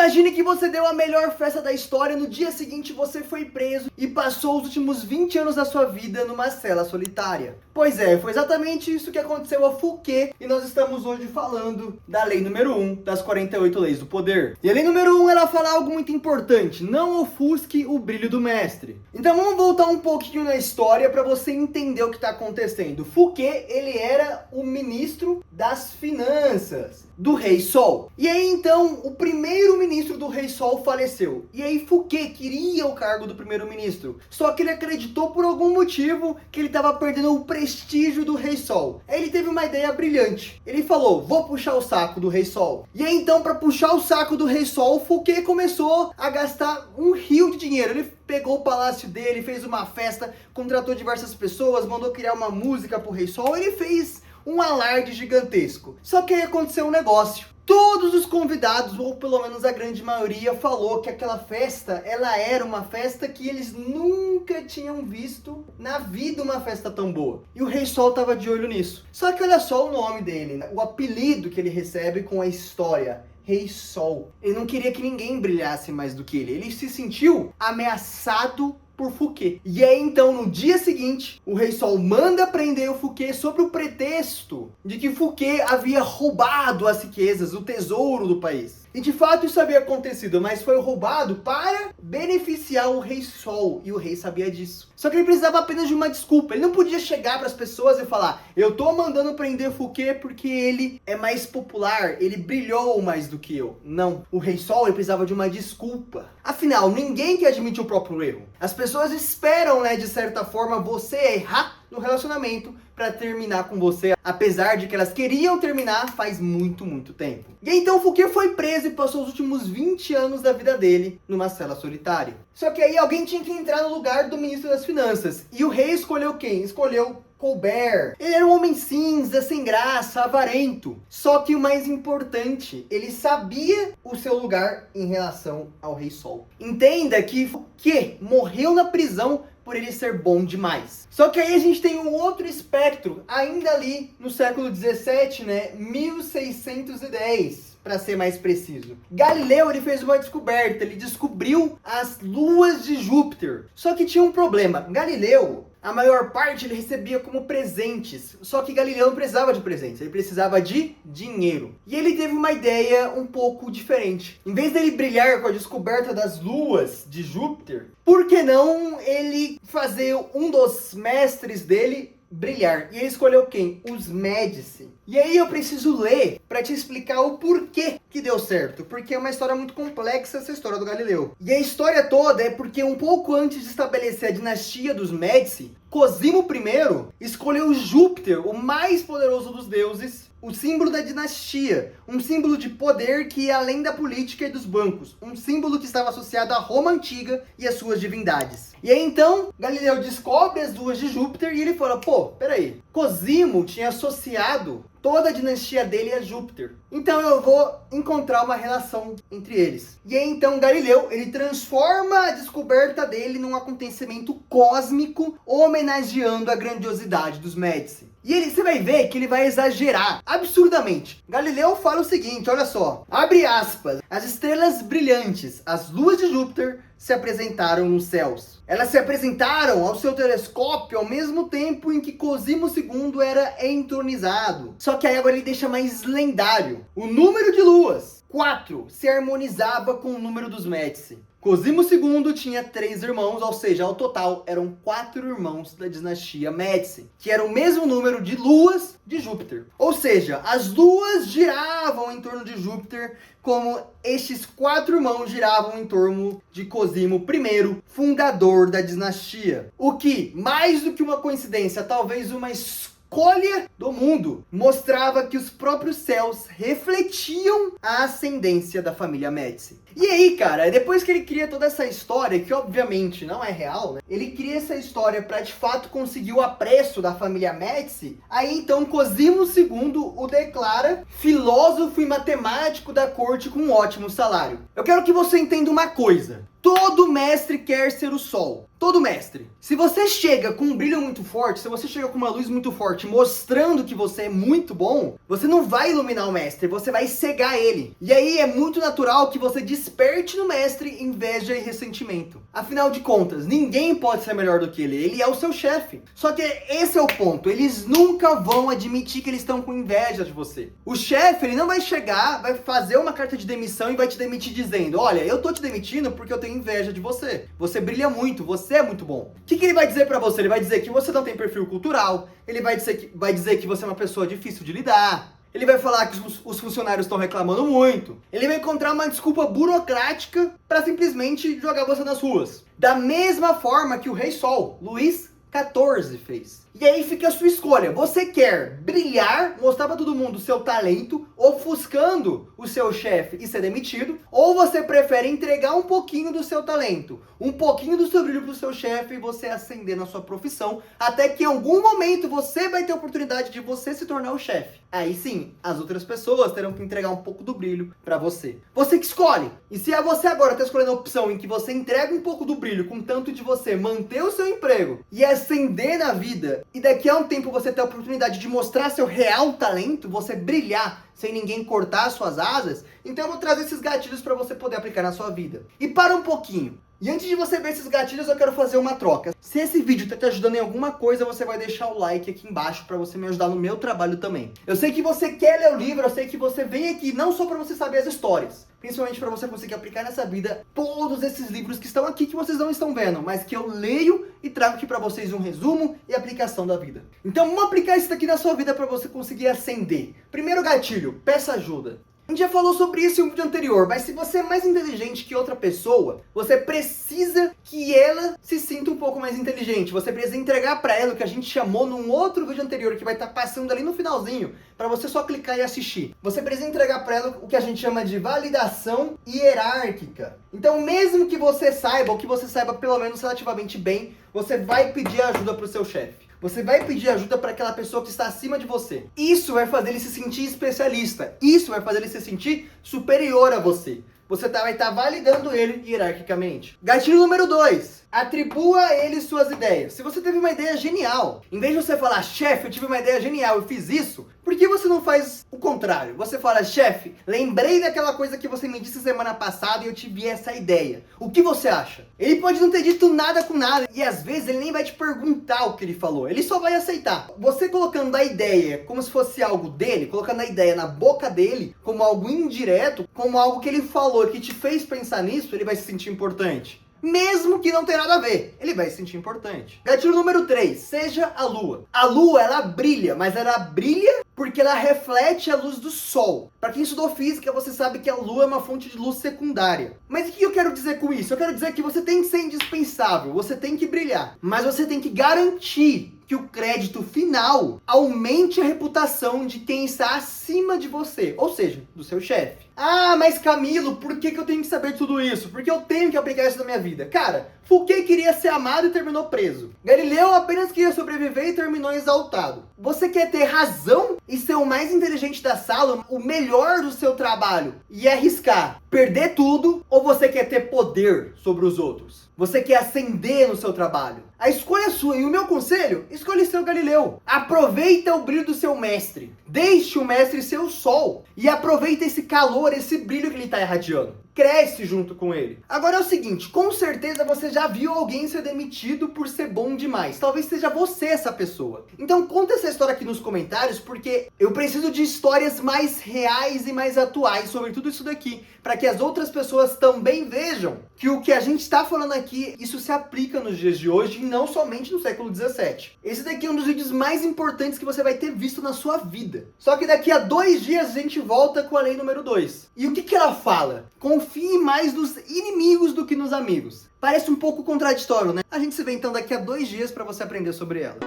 Imagine que você deu a melhor festa da história, no dia seguinte você foi preso e passou os últimos 20 anos da sua vida numa cela solitária. Pois é, foi exatamente isso que aconteceu a Fouquet e nós estamos hoje falando da lei número 1 das 48 leis do poder. E a lei número 1 ela fala algo muito importante: não ofusque o brilho do mestre. Então vamos voltar um pouquinho na história para você entender o que está acontecendo. Fouquet, ele era o ministro das finanças do Rei Sol. E aí então o primeiro-ministro do Rei Sol faleceu. E aí Fouquet queria o cargo do primeiro-ministro. Só que ele acreditou por algum motivo que ele estava perdendo o prestígio do Rei Sol. Aí ele teve uma ideia brilhante. Ele falou: vou puxar o saco do Rei Sol. E aí então, para puxar o saco do Rei Sol, Fouquet começou a gastar um rio de dinheiro. Ele pegou o palácio dele, fez uma festa, contratou diversas pessoas, mandou criar uma música pro Rei Sol. Ele fez um alarde gigantesco. Só que aí aconteceu um negócio. Todos os convidados, ou pelo menos a grande maioria, falou que aquela festa, ela era uma festa que eles nunca tinham visto na vida, uma festa tão boa. E o Rei Sol tava de olho nisso. Só que olha só o nome dele, o apelido que ele recebe com a história: Rei Sol. Ele não queria que ninguém brilhasse mais do que ele. Ele se sentiu ameaçado por Fouquet. E aí então, no dia seguinte, o Rei Sol manda prender o Fouquet sob o pretexto de que Fouquet havia roubado as riquezas, o tesouro do país. E de fato isso havia acontecido, mas foi roubado para beneficiar o Rei Sol, e o rei sabia disso. Só que ele precisava apenas de uma desculpa. Ele não podia chegar para as pessoas e falar: eu tô mandando prender Fouquet porque ele é mais popular, ele brilhou mais do que eu. Não, o Rei Sol ele precisava de uma desculpa. Afinal, ninguém quer admitir o próprio erro. As pessoas esperam, de certa forma, você errar no relacionamento para terminar com você, apesar de que elas queriam terminar faz muito, muito tempo. E então Fouquet foi preso e passou os últimos 20 anos da vida dele numa cela solitária. Só que aí alguém tinha que entrar no lugar do ministro das finanças. E o rei escolheu quem? Escolheu Colbert. Ele era um homem cinza, sem graça, avarento. Só que o mais importante, ele sabia o seu lugar em relação ao Rei Sol. Entenda que Fouquet morreu na prisão por ele ser bom demais. Só que aí a gente tem um outro espectro, ainda ali no século 17, 1610, para ser mais preciso. Galileu, ele fez uma descoberta, ele descobriu as luas de Júpiter. Só que tinha um problema. Galileu, a maior parte ele recebia como presentes. Só que Galileu não precisava de presentes, ele precisava de dinheiro. E ele teve uma ideia um pouco diferente. Em vez dele brilhar com a descoberta das luas de Júpiter, por que não ele fazer um dos mestres dele brilhar? E ele escolheu quem? Os Médici. E aí eu preciso ler para te explicar o porquê que deu certo. Porque é uma história muito complexa essa história do Galileu. E a história toda é porque um pouco antes de estabelecer a dinastia dos Médici, Cosimo I escolheu Júpiter, o mais poderoso dos deuses, o símbolo da dinastia, um símbolo de poder que ia além da política e dos bancos, um símbolo que estava associado à Roma antiga e às suas divindades. E aí então, Galileu descobre as luas de Júpiter e ele fala: pô, peraí, Cosimo tinha associado toda a dinastia dele a Júpiter, então eu vou encontrar uma relação entre eles. E aí então Galileu, ele transforma a descoberta dele num acontecimento cósmico, homenageando a grandiosidade dos Médici. E você vai ver que ele vai exagerar absurdamente. Galileu fala o seguinte, olha só, abre aspas: as estrelas brilhantes, as luas de Júpiter, se apresentaram nos céus. Elas se apresentaram ao seu telescópio ao mesmo tempo em que Cosimo II era entronizado. Só que aí agora ele deixa mais lendário. O número de luas, 4, se harmonizava com o número dos Médici. Cosimo II tinha 3 irmãos, ou seja, ao total eram 4 irmãos da dinastia Médici, que era o mesmo número de luas de Júpiter. Ou seja, as luas giravam em torno de Júpiter, como estes 4 irmãos giravam em torno de Cosimo I, fundador da dinastia. O que, mais do que uma coincidência, talvez uma escolha do mundo, mostrava que os próprios céus refletiam a ascendência da família Médici. E aí, cara, depois que ele cria toda essa história, que obviamente não é real, ele cria essa história para de fato conseguir o apreço da família Médici, aí então Cosimo II o declara filósofo e matemático da corte com um ótimo salário. Eu quero que você entenda uma coisa. Todo mestre quer ser o sol. Todo mestre. Se você chega com um brilho muito forte, se você chega com uma luz muito forte, mostrando que você é muito bom, você não vai iluminar o mestre, você vai cegar ele. E aí é muito natural que você desperte no mestre inveja e ressentimento. Afinal de contas, ninguém pode ser melhor do que ele. Ele é o seu chefe. Só que esse é o ponto. Eles nunca vão admitir que eles estão com inveja de você. O chefe, ele não vai chegar, vai fazer uma carta de demissão e vai te demitir dizendo: olha, eu tô te demitindo porque eu tenho inveja de você. Você brilha muito, você é muito bom. O que ele vai dizer pra você? Ele vai dizer que você não tem perfil cultural. Ele vai dizer que você é uma pessoa difícil de lidar. Ele vai falar que os funcionários estão reclamando muito. Ele vai encontrar uma desculpa burocrática para simplesmente jogar você nas ruas. Da mesma forma que o Rei Sol, Luís XIV, fez. E aí fica a sua escolha. Você quer brilhar, mostrar para todo mundo o seu talento, ofuscando o seu chefe e ser demitido? Ou você prefere entregar um pouquinho do seu talento, um pouquinho do seu brilho pro seu chefe e você ascender na sua profissão, até que em algum momento você vai ter a oportunidade de você se tornar o chefe. Aí sim, as outras pessoas terão que entregar um pouco do brilho para você. Você que escolhe. E se você agora está escolhendo a opção em que você entrega um pouco do brilho, com tanto de você manter o seu emprego e ascender na vida, e daqui a um tempo você ter a oportunidade de mostrar seu real talento, você brilhar sem ninguém cortar suas asas, então eu vou trazer esses gatilhos para você poder aplicar na sua vida. E para um pouquinho. E antes de você ver esses gatilhos, eu quero fazer uma troca. Se esse vídeo está te ajudando em alguma coisa, você vai deixar o like aqui embaixo para você me ajudar no meu trabalho também. Eu sei que você quer ler o livro, eu sei que você vem aqui não só para você saber as histórias, principalmente para você conseguir aplicar nessa vida todos esses livros que estão aqui que vocês não estão vendo, mas que eu leio e trago aqui para vocês um resumo e aplicação da vida. Então vamos aplicar isso aqui na sua vida para você conseguir ascender. Primeiro gatilho, peça ajuda. A gente já falou sobre isso em um vídeo anterior, mas se você é mais inteligente que outra pessoa, você precisa que ela se sinta um pouco mais inteligente. Você precisa entregar para ela o que a gente chamou num outro vídeo anterior, que vai estar passando ali no finalzinho, para você só clicar e assistir. Você precisa entregar para ela o que a gente chama de validação hierárquica. Então, mesmo que você saiba, ou que você saiba pelo menos relativamente bem, você vai pedir ajuda para o seu chefe. Você vai pedir ajuda para aquela pessoa que está acima de você. Isso vai fazer ele se sentir especialista. Isso vai fazer ele se sentir superior a você. Você vai estar validando ele hierarquicamente. Gatilho número 2. Atribua a ele suas ideias. Se você teve uma ideia genial, em vez de você falar, chefe, eu tive uma ideia genial, eu fiz isso, por que você não faz o contrário? Você fala, chefe, lembrei daquela coisa que você me disse semana passada e eu tive essa ideia. O que você acha? Ele pode não ter dito nada com nada e às vezes ele nem vai te perguntar o que ele falou. Ele só vai aceitar. Você colocando a ideia como se fosse algo dele, colocando a ideia na boca dele, como algo indireto, como algo que ele falou, que te fez pensar nisso, ele vai se sentir importante. Mesmo que não tenha nada a ver, ele vai se sentir importante. Gatilho número 3, seja a lua. A lua, ela brilha, mas ela brilha porque ela reflete a luz do sol. Para quem estudou física, você sabe que a lua é uma fonte de luz secundária. Mas o que eu quero dizer com isso? Eu quero dizer que você tem que ser indispensável, você tem que brilhar, mas você tem que garantir que o crédito final aumente a reputação de quem está acima de você, ou seja, do seu chefe. Ah, mas Camilo, por que eu tenho que saber tudo isso? Porque eu tenho que aplicar isso na minha vida. Cara, Fouquet queria ser amado e terminou preso. Galileu apenas queria sobreviver e terminou exaltado. Você quer ter razão e ser o mais inteligente da sala, o melhor do seu trabalho e arriscar perder tudo, ou você quer ter poder sobre os outros? Você quer ascender no seu trabalho? A escolha é sua, e o meu conselho, escolha ser o Galileu. Aproveita o brilho do seu mestre. Deixe o mestre ser o sol. E aproveita esse calor, esse brilho que ele está irradiando. Cresce junto com ele. Agora é o seguinte, com certeza você já viu alguém ser demitido por ser bom demais. Talvez seja você essa pessoa. Então conta essa história aqui nos comentários, porque eu preciso de histórias mais reais e mais atuais sobre tudo isso daqui, para que as outras pessoas também vejam que o que a gente está falando aqui, isso se aplica nos dias de hoje e não somente no século 17. Esse daqui é um dos vídeos mais importantes que você vai ter visto na sua vida. Só que daqui a 2 dias a gente volta com a lei número 2. E o que ela fala? Confie mais nos inimigos do que nos amigos. Parece um pouco contraditório, né? A gente se vê então daqui a 2 dias para você aprender sobre ela.